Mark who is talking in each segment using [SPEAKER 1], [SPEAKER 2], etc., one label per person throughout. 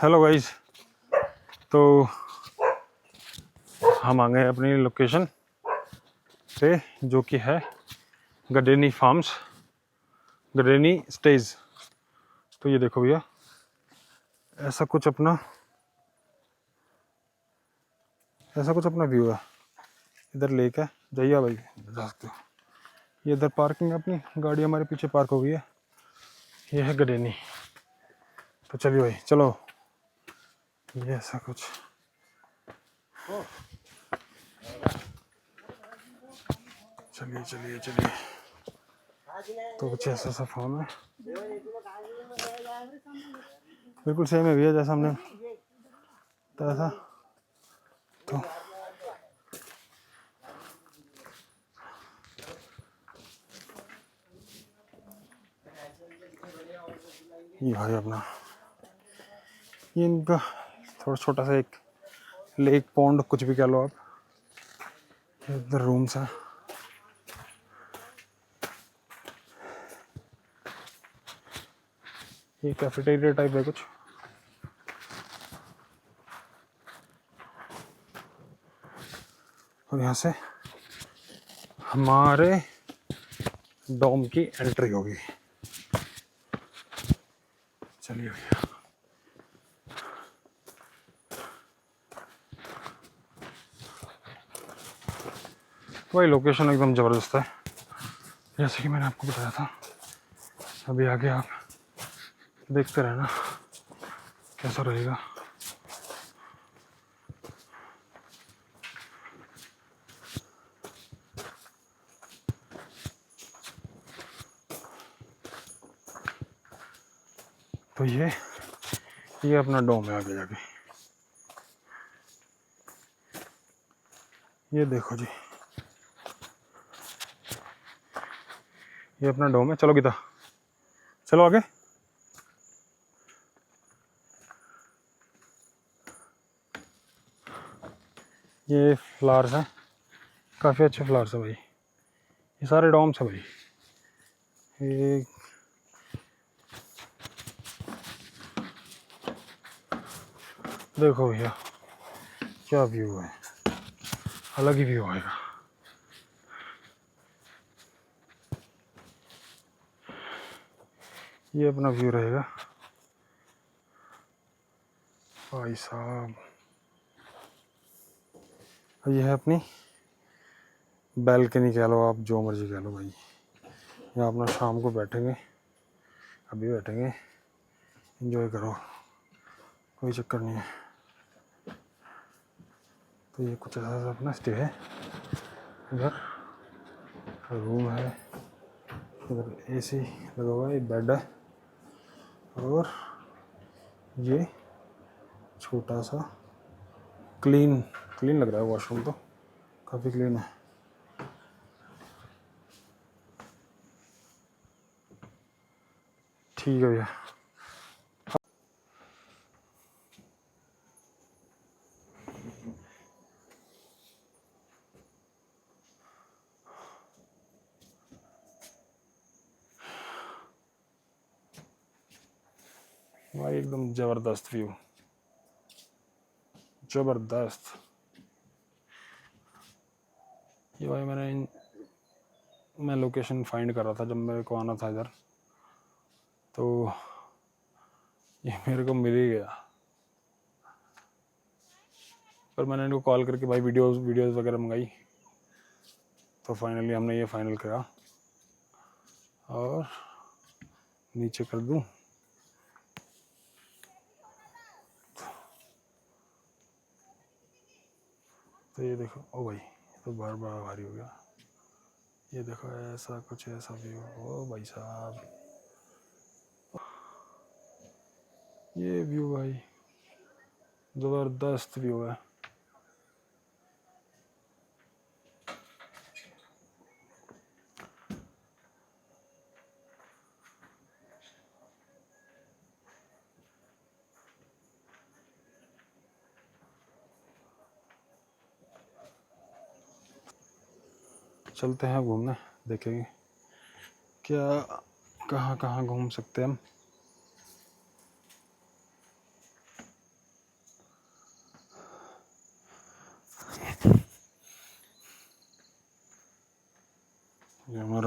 [SPEAKER 1] Hello guys. तो हम आ गए अपनी लोकेशन पे जो कि है गडेनी फार्म्स, गडेनी स्टेज। तो ये देखो भैया, ऐसा कुछ अपना व्यू है। इधर लेक है, जाइए भाई जा सकते हो। ये इधर पार्किंग है, अपनी गाड़ी हमारे पीछे पार्क हो गई है। ये है गडेनी। तो चलिए भाई चलो, ये ऐसा कुछ चलिए चलिए चलिए। तो कुछ ऐसा सा फॉर्म है, बिल्कुल सेम है भैया जैसा हमने बताया था। तो ये भाई अपना, ये इनका थोड़ा छोटा सा एक लेक पॉन्ड कुछ भी कह लो आप। इधर रूम्स है, ये कैफेटेरिया टाइप है कुछ। और यहाँ से हमारे डोम की एंट्री होगी। चलिए भैया, वही लोकेशन एकदम ज़बरदस्त है जैसे कि मैंने आपको बताया था। अभी आगे आप देखते रहना कैसा रहेगा। तो ये अपना डोम है। आगे जाके ये देखो जी, ये अपना डोम है। चलो गीता, चलो आगे। ये फ्लावर्स हैं, काफ़ी अच्छे फ्लावर्स है भाई। ये सारे डोम्स है भाई। ये देखो भैया क्या व्यू है, अलग ही व्यू आएगा। ये अपना व्यू रहेगा भाई साहब। ये है अपनी बैल्कनी कह लो आप, जो मर्जी कह लो भाई। यहाँ अपना शाम को बैठेंगे, अभी बैठेंगे, एंजॉय करो, कोई चक्कर नहीं है। तो ये कुछ ऐसा अपना स्टे है। इधर रूम है, इधर एसी लगा हुआ है, बेड है। और ये छोटा सा क्लीन लग रहा है वॉशरूम, तो काफ़ी क्लीन है। ठीक है भैया। भाई एकदम ज़बरदस्त व्यू, ज़बरदस्त। ये भाई मैं लोकेशन फाइंड कर रहा था जब मेरे को आना था इधर, तो ये मेरे को मिल ही गया। पर मैंने इनको कॉल करके भाई वीडियोस वगैरह मंगाई, तो फाइनली हमने ये फाइनल करा। और नीचे कर दूं, तो ये देखो, ओ भाई तो बार भारी हो गया। ये देखो ऐसा कुछ ऐसा व्यू, ओ भाई साहब ये व्यू भाई ज़बरदस्त व्यू है। चलते हैं घूमने, देखेंगे क्या कहाँ कहाँ घूम सकते हैं हम।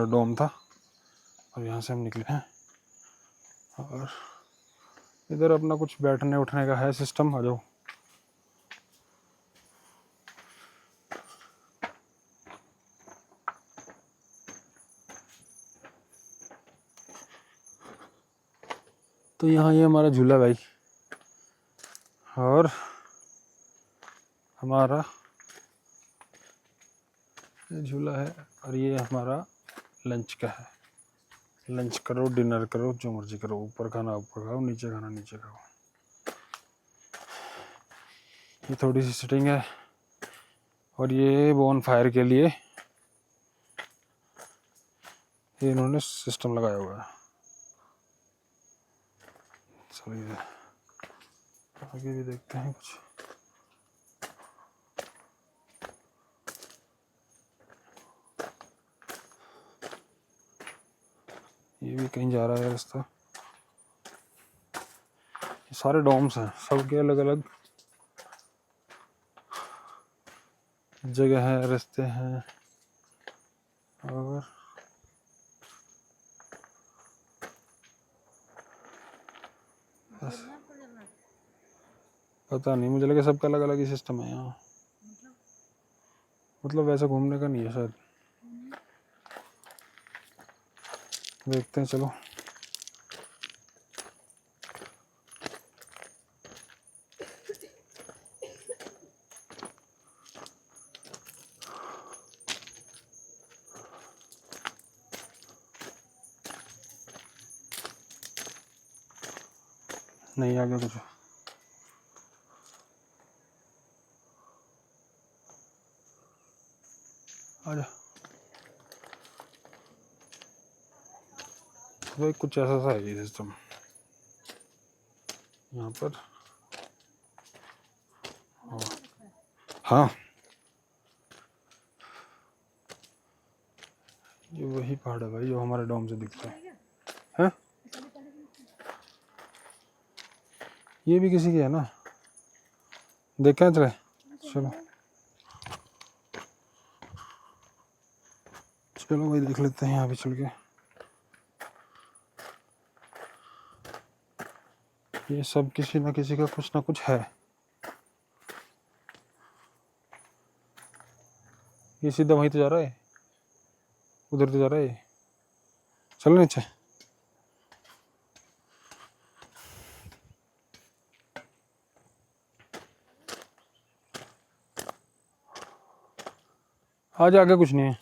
[SPEAKER 1] डोम था और यहाँ से हम निकले हैं। और इधर अपना कुछ बैठने उठने का है सिस्टम। आ जाओ। तो यहाँ ये हमारा झूला भाई, और हमारा ये झूला है, और ये हमारा लंच का है। लंच करो, डिनर करो, जो मर्जी करो, ऊपर खाना ऊपर खाओ, नीचे खाना नीचे खाओ। ये थोड़ी सी सिटिंग है, और ये बोन फायर के लिए ये इन्होंने सिस्टम लगाया हुआ है। चलिए आगे भी देखते हैं कुछ। ये भी कहीं जा रहा है रास्ता। ये सारे डोम्स हैं, सबके अलग अलग जगह है, रास्ते हैं। और पता नहीं, मुझे लगा सबका अलग अलग ही सिस्टम है यहाँ। मतलब वैसे घूमने का नहीं है शायद। देखते हैं चलो। नहीं आ गया कुछ। आजा भाई, कुछ ऐसा सा है ये सिस्टम यहाँ पर। हाँ, ये वही पहाड़ है भाई जो हमारे डोम से दिखता है। ये भी किसी की है ना, देखा है चले। चलो चलो भाई, देख लेते हैं यहाँ पे चल के। ये सब किसी ना किसी का कुछ ना कुछ है। ये सीधा वहीं तो जा रहा है, उधर तो जा रहा है। चलो नीचे। आज आगे कुछ नहीं है।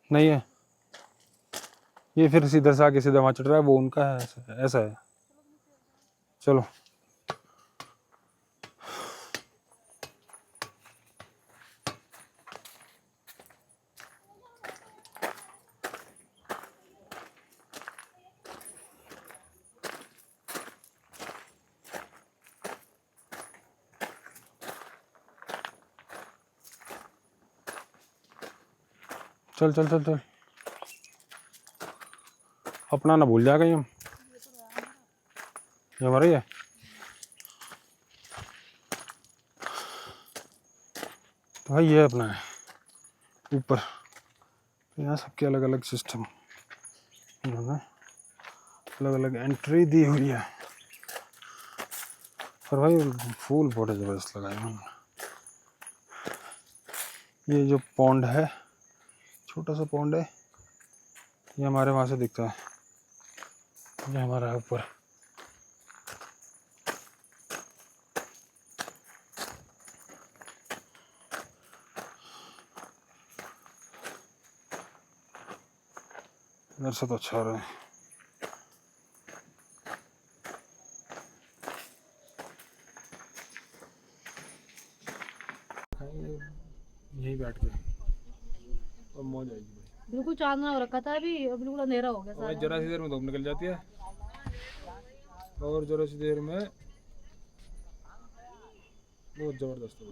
[SPEAKER 1] नहीं है, ये फिर सीधा से आगे सीधा वहाँ चढ़ रहा है, वो उनका है। ऐसा है। चलो चल चल चल चल, अपना ना भूल जाएगा हम। ये हमारा ही है। तो भाई ये अपना है ऊपर। यहाँ सबके अलग अलग सिस्टम, इन्होंने अलग अलग एंट्री दी हुई है। और भाई फूल बहुत ज़बरदस्त लगाए हैं। ये जो पॉन्ड है, छोटा सा पॉन्ड है, ये हमारे वहाँ से दिखता है। ये हमारा है ऊपर। इधर से तो अच्छा रहा है। यही बैठ के और मौज आएगी भाई।
[SPEAKER 2] बिल्कुल चांदना हो रखा था अभी, बिल्कुल अंधेरा हो गया
[SPEAKER 1] और
[SPEAKER 2] सारा।
[SPEAKER 1] जरा सी देर में धूप निकल जाती है, और जरा सी देर में बहुत जबरदस्त है।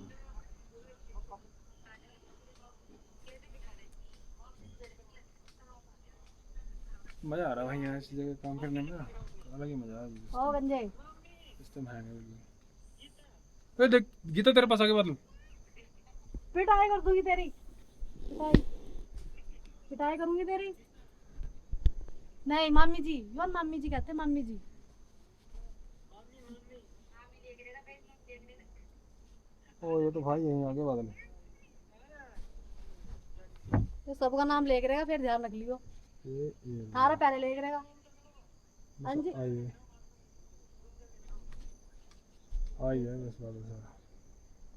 [SPEAKER 1] मजा आ रहा है भाई यहाँ इस जगह काम करने में, अलग ही मजा है।
[SPEAKER 2] ओ गंजे
[SPEAKER 1] सिस्टम है नहीं। देख गीता तेरे पास आके बात लूं।
[SPEAKER 2] पिटाई कर दूंगी तेरी पिटाई। पिटाई करूंगी तेरी। नहीं मामी जी, कौन मामी जी कहते हैं, मामी जी।
[SPEAKER 1] ओ ये तो भाई यहीं आगे बादल।
[SPEAKER 2] तो सबका नाम लेके रहेगा, फिर ध्यान रख लियो।
[SPEAKER 1] ये
[SPEAKER 2] थारा पहले लेके रहेगा। हाँ जी।
[SPEAKER 1] आई आई है बस बादल सारा।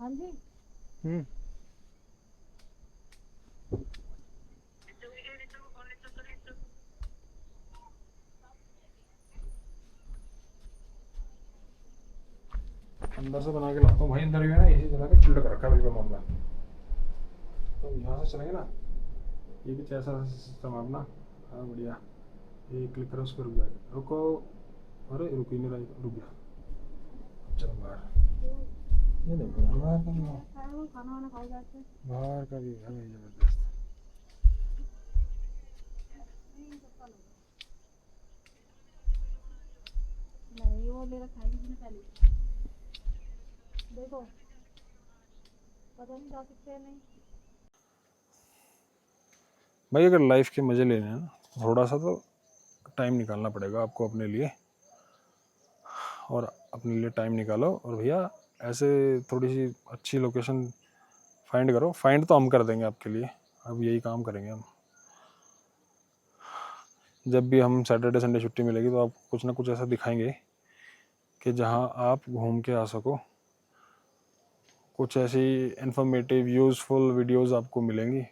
[SPEAKER 2] हाँ जी।
[SPEAKER 1] हम्म। अंदर से बना के लाता हूँ भाई, अंदर भी है ना एसी चला के चिल्ड कर रखा है बिल्कुल मामला। तो यहाँ से चलेंगे ना, ये भी ऐसा सिस्टम है अपना। हाँ बढ़िया। ये क्लिक करो, उस पर रुक जाएगा, रुको। अरे रुक ही नहीं रहा, रुक गया। चलो बाहर, ये देखो ना बाहर का भी है।
[SPEAKER 2] खाना वाना खाओ जाके।
[SPEAKER 1] बाहर का भी है भाई जबरदस्त।
[SPEAKER 2] नहीं वो मेरा खाएगी जिसने पहले। देखो पता नहीं जा सकते हैं नहीं।
[SPEAKER 1] भाई अगर लाइफ के मज़े लेने हैं ना, थोड़ा सा तो टाइम निकालना पड़ेगा आपको अपने लिए। और अपने लिए टाइम निकालो और भैया ऐसे थोड़ी सी अच्छी लोकेशन फाइंड करो। फाइंड तो हम कर देंगे आपके लिए, अब यही काम करेंगे हम। जब भी हम सैटरडे संडे छुट्टी मिलेगी तो आपको कुछ ना कुछ ऐसा दिखाएंगे कि जहां आप घूम के आ सको। कुछ ऐसी इन्फॉर्मेटिव यूज़फुल वीडियोस आपको मिलेंगी।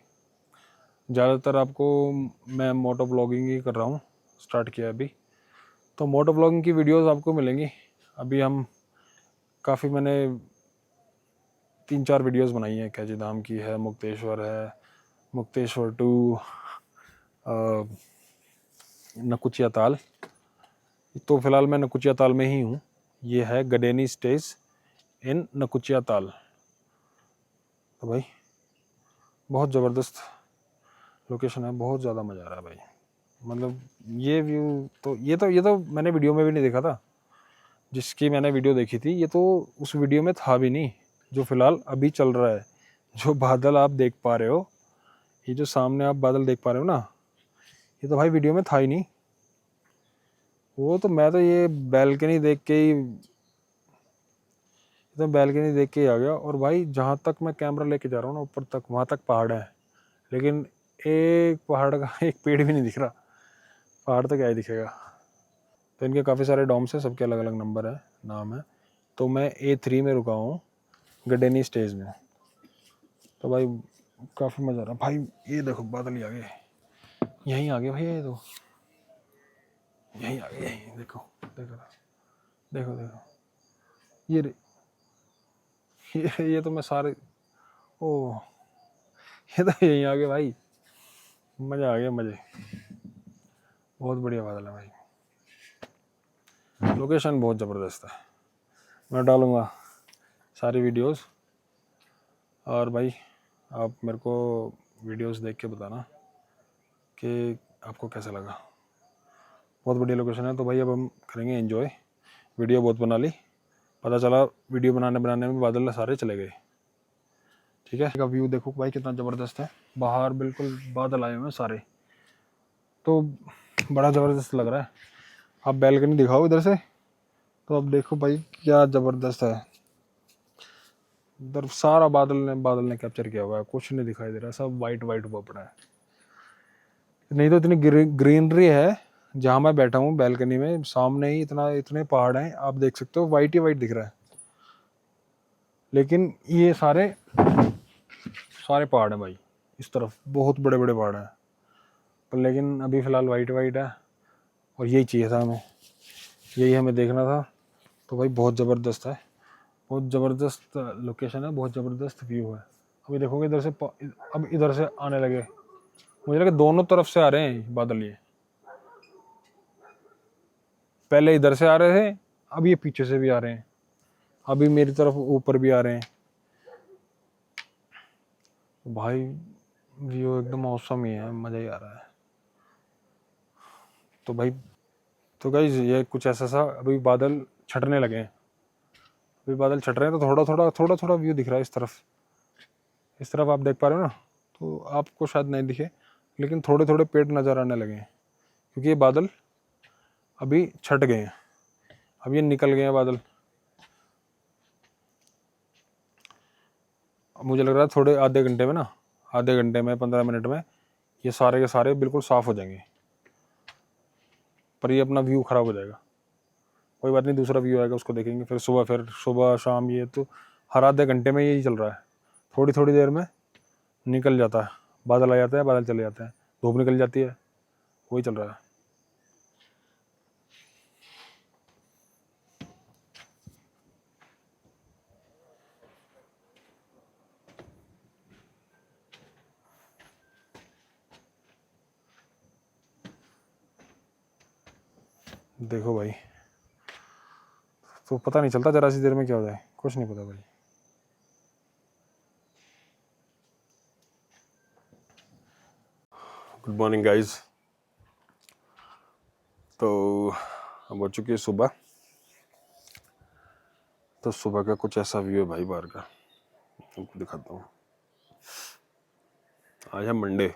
[SPEAKER 1] ज़्यादातर आपको, मैं मोटो ब्लॉगिंग ही कर रहा हूँ, स्टार्ट किया अभी, तो मोटो ब्लॉगिंग की वीडियोस आपको मिलेंगी। अभी हम काफ़ी, मैंने 3-4 वीडियोस बनाई हैं। कैची धाम की है, मुक्तेश्वर है, मुक्तेश्वर टू, नकुचिया ताल। तो फिलहाल मैं नकुचिया ताल में ही हूँ। ये है गडेनी स्टेज इन नकुचिया ताल। तो भाई बहुत ज़बरदस्त लोकेशन है, बहुत ज़्यादा मज़ा आ रहा है भाई। मतलब ये व्यू तो ये तो मैंने वीडियो में भी नहीं देखा था। जिसकी मैंने वीडियो देखी थी ये तो उस वीडियो में था भी नहीं, जो फिलहाल अभी चल रहा है। जो बादल आप देख पा रहे हो, ये जो सामने आप बादल देख पा रहे हो ना, ये तो भाई वीडियो में था ही नहीं। वो तो मैं तो ये बैल्कनी देख के ही, तो बैल्कनी देख के ही आ गया। और भाई जहाँ तक मैं कैमरा लेके जा रहा हूँ ना ऊपर तक, वहाँ तक पहाड़ है, लेकिन एक पहाड़ का एक पेड़ भी नहीं दिख रहा। पहाड़ तो क्या ही दिखेगा। तो इनके काफ़ी सारे डॉम्स हैं, सबके अलग अलग नंबर है, नाम है। तो मैं A3 में रुका हूँ, गडेनी स्टेज में। तो भाई काफ़ी मज़ा आ रहा भाई। ये देखो बादल ही आ गए, यहीं आ गए भाई, ये तो यहीं आ गए, यहीं देखो देखो देखो देखो। ये ये तो मैं सारे, ओ ये तो यहीं आ गए भाई। मज़ा आ गया, मज़े। बहुत बढ़िया बादल है भाई, लोकेशन बहुत ज़बरदस्त है। मैं डालूँगा सारी वीडियोस। और भाई आप मेरे को वीडियोस देख के बताना कि आपको कैसा लगा। बहुत बढ़िया लोकेशन है। तो भाई अब हम करेंगे एंजॉय। वीडियो बहुत बना ली, पता चला वीडियो बनाने बनाने में बादल सारे चले गए। ठीक है, का व्यू देखो भाई कितना ज़बरदस्त है। बाहर बिल्कुल बादल आए हुए हैं सारे, तो बड़ा ज़बरदस्त लग रहा है। आप बैल्कनी दिखाओ इधर से, तो अब देखो भाई क्या ज़बरदस्त है। इधर सारा बादल ने कैप्चर किया हुआ है, कुछ नहीं दिखाई दे रहा, सब वाइट वाइट हुआ पड़ा है। नहीं तो इतनी ग्रीनरी है जहाँ मैं बैठा हूँ बैल्कनी में, सामने ही इतने पहाड़ हैं, आप देख सकते हो, वाइट ही वाइट दिख रहा है। लेकिन ये सारे पहाड़ हैं भाई, इस तरफ बहुत बड़े बड़े पहाड़ हैं, पर लेकिन अभी फ़िलहाल वाइट वाइट है। और यही चाहिए था हमें, यही हमें देखना था। तो भाई बहुत ज़बरदस्त है, बहुत ज़बरदस्त लोकेशन है, बहुत ज़बरदस्त व्यू है। अभी देखोगे इधर से, अब इधर से आने लगे, मुझे लगा दोनों तरफ से आ रहे हैं बादल। ये पहले इधर से आ रहे थे, अब ये पीछे से भी आ रहे हैं, अभी मेरी तरफ ऊपर भी आ रहे हैं। भाई व्यू एकदम औसम ही है, मज़ा ही आ रहा है। तो भाई, तो गाइस ये कुछ ऐसा सा, अभी बादल छटने लगे हैं, अभी बादल छट रहे हैं, तो थोड़ा थोड़ा व्यू दिख रहा है इस तरफ। आप देख पा रहे हो ना, तो आपको शायद नहीं दिखे, लेकिन थोड़े थोड़े पेड़ नज़र आने लगे हैं, क्योंकि ये बादल अभी छट गए हैं, अब ये निकल गए हैं बादल। अब मुझे लग रहा है थोड़े आधे घंटे में ना, आधे घंटे में 15 मिनट में ये सारे के सारे बिल्कुल साफ़ हो जाएंगे, पर ये अपना व्यू ख़राब हो जाएगा। कोई बात नहीं, दूसरा व्यू आएगा उसको देखेंगे फिर सुबह शाम। ये तो हर आधे घंटे में यही चल रहा है, थोड़ी थोड़ी देर में निकल जाता है, बादल आ जाता है, बादल चले जाते हैं, धूप निकल जाती है, वही चल रहा है। देखो भाई, तो पता नहीं चलता जरा सी देर में क्या हो जाए, कुछ नहीं पता भाई। Good morning guys. तो अब हो चुकी है सुबह, तो सुबह का कुछ ऐसा व्यू है भाई बाहर का, आपको दिखाता हूँ। आज है मंडे,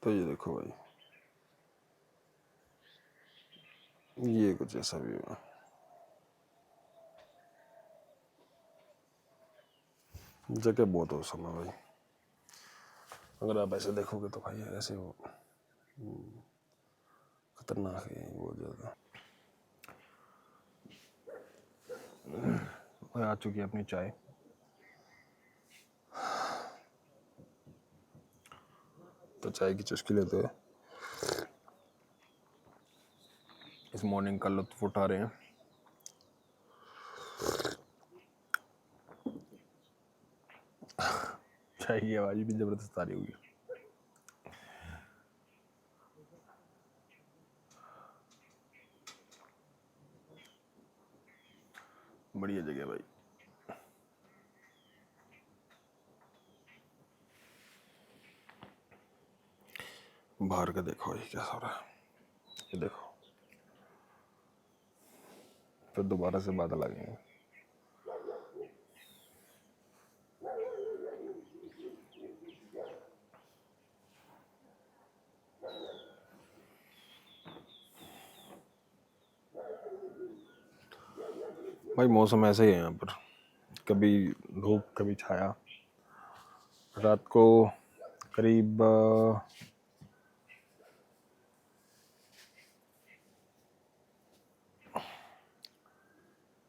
[SPEAKER 1] तो ये देखो भाई, ये कुछ ऐसा व्यू है। जगह बहुत औसम है भाई, अगर आप ऐसे देखोगे तो भाई ऐसे वो खतरनाक है बहुत ज़्यादा। आ चुकी है अपनी चाय, तो चाय की चुस्की लेते हैं, इस मॉर्निंग का लुत्फ उठा रहे हैं। चाय की आवाज़ भी ज़बरदस्त आ रही होगी। बढ़िया जगह भाई। बाहर का देखो ये क्या हो रहा है, ये देखो, फिर दोबारा से बादल आ गए। भाई मौसम ऐसे ही है यहाँ पर, कभी धूप कभी छाया। रात को करीब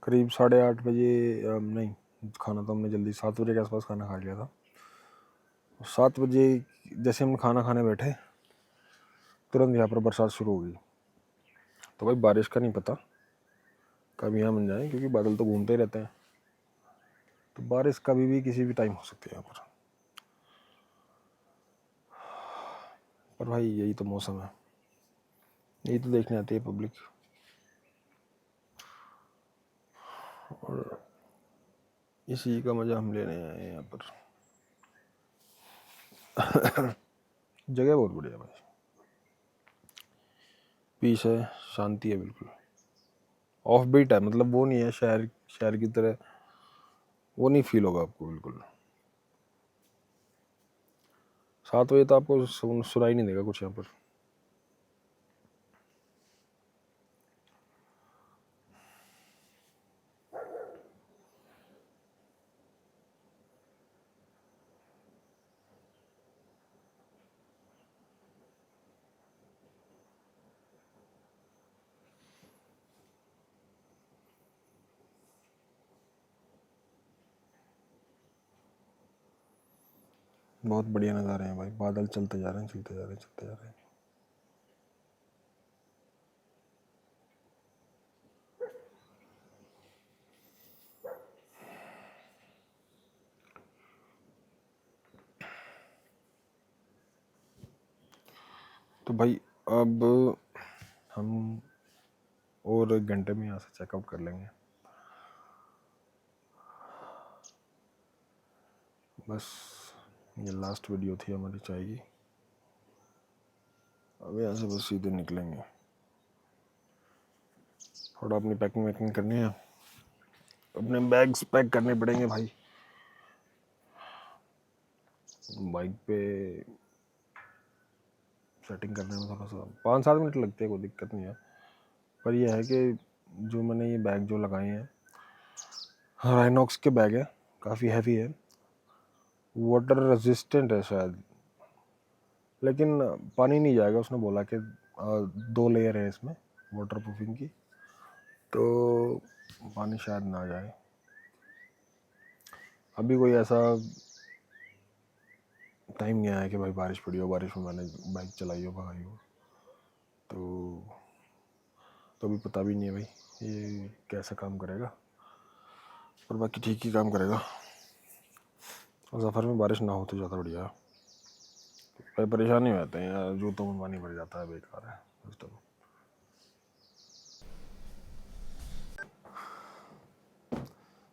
[SPEAKER 1] करीब 8:30 बजे, नहीं, खाना तो हमने जल्दी 7 बजे के आसपास खाना खा लिया था। 7 बजे जैसे हम खाना खाने बैठे, तुरंत यहाँ पर बरसात शुरू हो गई। तो भाई बारिश का नहीं पता कब यहाँ बन जाए, क्योंकि बादल तो घूमते ही रहते हैं, तो बारिश कभी भी किसी भी टाइम हो सकती है यहाँ पर भाई यही तो मौसम है, यही तो देखने आती है पब्लिक, और इसी का मज़ा हम लेने आए हैं यहाँ पर। जगह बहुत बढ़िया भाई, पीस है, शांति है, बिल्कुल ऑफ बीट है, मतलब वो नहीं है शहर शहर की तरह, वो नहीं फील होगा आपको बिल्कुल। 7 बजे तो आपको सुनाई नहीं देगा कुछ यहाँ पर। बहुत बढ़िया नज़ारे हैं भाई, बादल चलते जा रहे हैं, चलते जा रहे हैं, चलते जा रहे हैं। तो भाई अब हम और 1 घंटे में यहाँ से चेकआउट कर लेंगे, बस ये लास्ट वीडियो थी हमारी चाय की। अब यहाँ से बस सीधे निकलेंगे, थोड़ा अपनी पैकिंग वैकिंग करनी है, अपने बैग्स पैक करने पड़ेंगे भाई। बाइक पे सेटिंग करने में थोड़ा सा 5-7 मिनट लगते हैं, कोई दिक्कत नहीं है। पर यह है कि जो मैंने ये बैग जो लगाए हैं राइनॉक्स के बैग है, काफ़ी हैवी है, वाटर रेजिस्टेंट है शायद, लेकिन पानी नहीं जाएगा। उसने बोला कि 2 लेयर है इसमें वाटर प्रूफिंग की, तो पानी शायद ना जाए। अभी कोई ऐसा टाइम नहीं आया कि भाई बारिश पड़ी हो, बारिश में मैंने बाइक चलाई हो, भगाई हो, तो अभी पता भी नहीं है भाई ये कैसा काम करेगा, पर बाकी ठीक ही काम करेगा। और सफ़र में बारिश ना हो तो ज़्यादा बढ़िया है, भाई परेशानी हो जाते हैं यार, जूतों में पानी भर जाता है, बेकार है सिस्टम।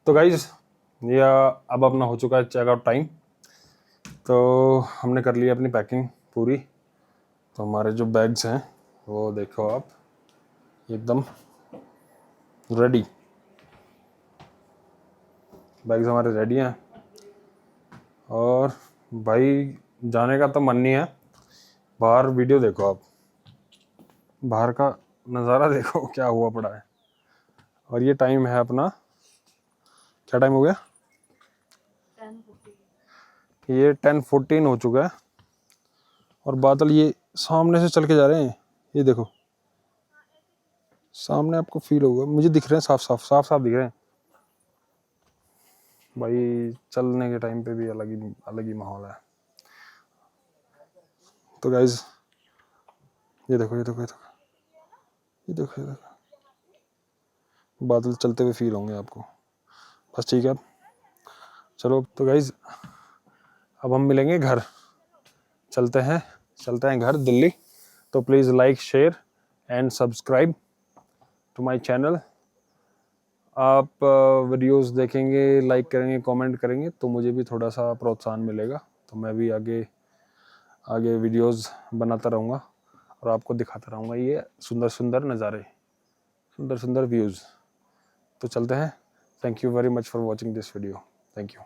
[SPEAKER 1] तो गाइज ये अब अपना हो चुका है चेकआउट टाइम, तो हमने कर लिया अपनी पैकिंग पूरी। तो हमारे जो बैग्स हैं वो देखो आप एकदम रेडी, बैग्स हमारे रेडी हैं। और भाई जाने का तो मन नहीं है, बाहर वीडियो देखो आप, बाहर का नज़ारा देखो क्या हुआ पड़ा है। और ये टाइम है अपना, क्या टाइम हो गया,
[SPEAKER 2] 10:50।
[SPEAKER 1] ये 10:14 हो चुका है। और बादल ये सामने से चल के जा रहे हैं, ये देखो सामने आपको फील होगा, मुझे दिख रहे हैं, साफ दिख रहे हैं भाई। चलने के टाइम पे भी अलग ही माहौल है। तो गाइज ये देखो ये देखो ये देखो ये देखो ये देखो, बादल चलते हुए फील होंगे आपको, बस ठीक है। चलो तो गाइज अब हम मिलेंगे घर, चलते हैं घर दिल्ली। तो please like share and subscribe to my channel. आप वीडियोस देखेंगे, लाइक करेंगे, कमेंट करेंगे तो मुझे भी थोड़ा सा प्रोत्साहन मिलेगा, तो मैं भी आगे वीडियोस बनाता रहूँगा और आपको दिखाता रहूँगा ये सुंदर सुंदर नज़ारे, सुंदर सुंदर व्यूज़। तो चलते हैं। Thank you very much for watching this video. Thank you.